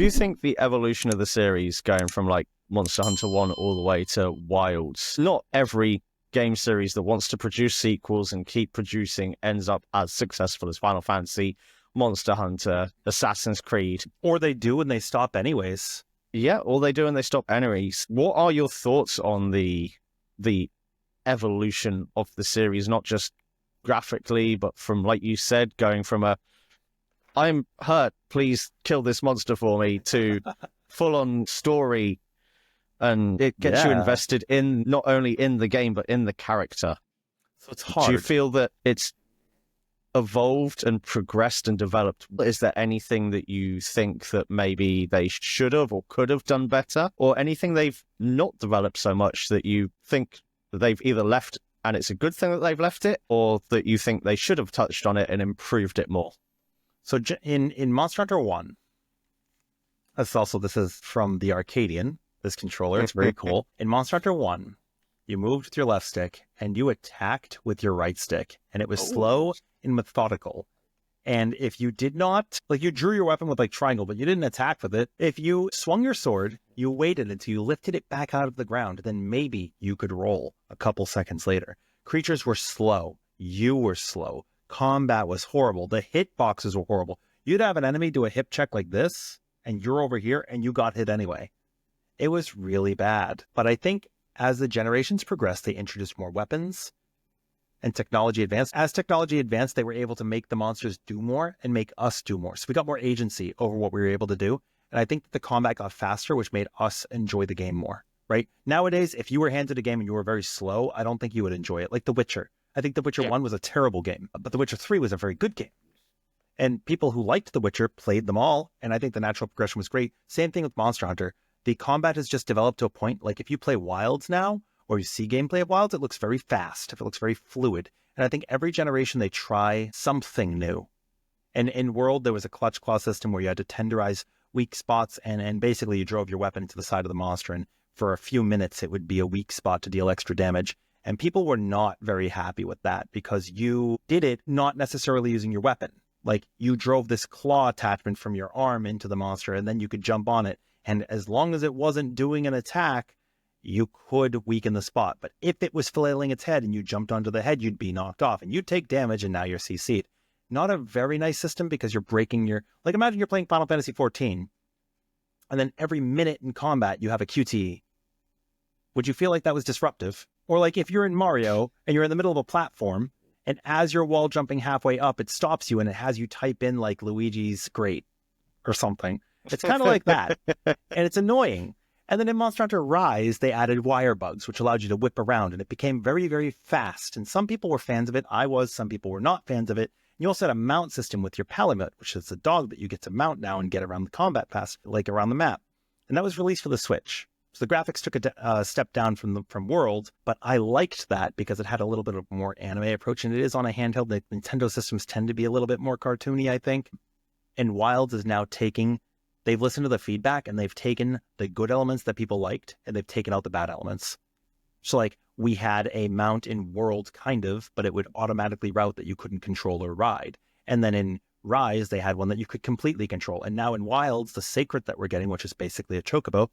Do you think the evolution of the series going from like Monster Hunter 1 all the way to Wilds, not every game series that wants to produce sequels and keep producing ends up as successful as Final Fantasy, Monster Hunter, Assassin's Creed. Or they do and they stop anyways. Yeah, or they do and they stop anyways. What are your thoughts on the evolution of the series, not just graphically, but from, like you said, going from a I'm hurt, please kill this monster for me, to full-on story, and it gets you invested in not only in the game, but in the character. So it's hard. Do you feel that it's evolved and progressed and developed? Is there anything that you think that maybe they should have or could have done better? Or anything they've not developed so much that you think that they've either left and it's a good thing that they've left it, or that you think they should have touched on it and improved it more? So in Monster Hunter 1, this is from the Arcadian, this controller, it's very cool. In Monster Hunter 1, you moved with your left stick and you attacked with your right stick, and it was slow and methodical. And if you did not, like, you drew your weapon with like triangle, but you didn't attack with it. If you swung your sword, you waited until you lifted it back out of the ground, then maybe you could roll a couple seconds later. Creatures were slow. You were slow. Combat was horrible. The hitboxes were horrible. You'd have an enemy do a hip check like this, and you're over here, and you got hit anyway. It was really bad. But I think as the generations progressed, they introduced more weapons and technology advanced. As technology advanced, they were able to make the monsters do more and make us do more. So we got more agency over what we were able to do. And I think that the combat got faster, which made us enjoy the game more, right? Nowadays, if you were handed a game and you were very slow, I don't think you would enjoy it. Like The Witcher. I think The Witcher 1 was a terrible game, but The Witcher 3 was a very good game. And people who liked The Witcher played them all, and I think the natural progression was great. Same thing with Monster Hunter. The combat has just developed to a point, like if you play Wilds now, or you see gameplay of Wilds, it looks very fast, it looks very fluid. And I think every generation they try something new. And in World, there was a clutch claw system where you had to tenderize weak spots, and basically you drove your weapon to the side of the monster, and for a few minutes it would be a weak spot to deal extra damage. And people were not very happy with that because you did it not necessarily using your weapon. Like, you drove this claw attachment from your arm into the monster, and then you could jump on it. And as long as it wasn't doing an attack, you could weaken the spot. But if it was flailing its head and you jumped onto the head, you'd be knocked off and you'd take damage, and now you're CC'd. Not a very nice system because you're breaking your... Like, imagine you're playing Final Fantasy XIV, and then every minute in combat you have a QTE. Would you feel like that was disruptive? Or like if you're in Mario and you're in the middle of a platform, and as you're wall jumping halfway up, it stops you and it has you type in like Luigi's Great or something. It's kind of like that. And it's annoying. And then in Monster Hunter Rise, they added wire bugs, which allowed you to whip around, and it became very, very fast. And some people were fans of it. I was. Some people were not fans of it. You also had a mount system with your Palamute, which is a dog that you get to mount now and get around the combat pass, like around the map. And that was released for the Switch. So the graphics took a step down from World, but I liked that because it had a little bit of more anime approach, and it is on a handheld. The Nintendo systems tend to be a little bit more cartoony, I think. And Wilds is now they've listened to the feedback, and they've taken the good elements that people liked, and they've taken out the bad elements. So like, we had a mount in World, kind of, but it would automatically route that you couldn't control or ride. And then in Rise, they had one that you could completely control. And now in Wilds, the Sacred that we're getting, which is basically a chocobo,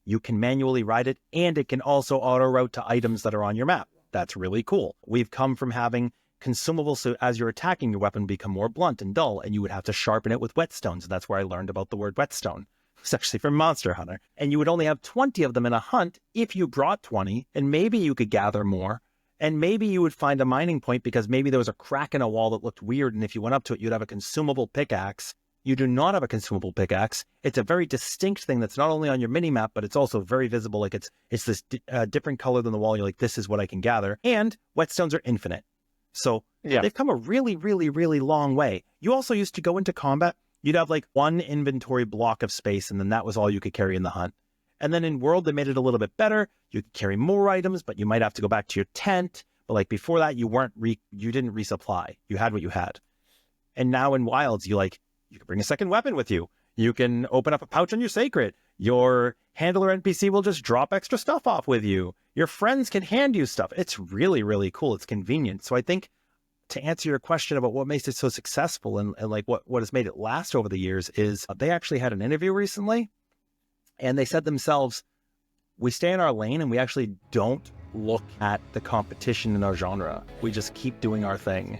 you can manually ride it, and it can also auto-route to items that are on your map. That's really cool. We've come from having consumables, so as you're attacking, your weapon become more blunt and dull, and you would have to sharpen it with whetstones. And that's where I learned about the word whetstone. It's actually from Monster Hunter. And you would only have 20 of them in a hunt if you brought 20, and maybe you could gather more, and maybe you would find a mining point because maybe there was a crack in a wall that looked weird, and if you went up to it, you'd have a consumable pickaxe. You do not have a consumable pickaxe. It's a very distinct thing that's not only on your mini-map, but it's also very visible. Like, it's this different color than the wall. You're like, this is what I can gather. And whetstones are infinite. So they've come a really, really, really long way. You also used to go into combat, you'd have like one inventory block of space, and then that was all you could carry in the hunt. And then in World, they made it a little bit better. You could carry more items, but you might have to go back to your tent. But like before that, you didn't resupply. You had what you had. And now in Wilds, you can bring a second weapon with you. You can open up a pouch on your Sacred. Your handler NPC will just drop extra stuff off with you. Your friends can hand you stuff. It's really, really cool. It's convenient. So I think to answer your question about what makes it so successful and like what has made it last over the years is they actually had an interview recently, and they said themselves, we stay in our lane and we actually don't look at the competition in our genre. We just keep doing our thing.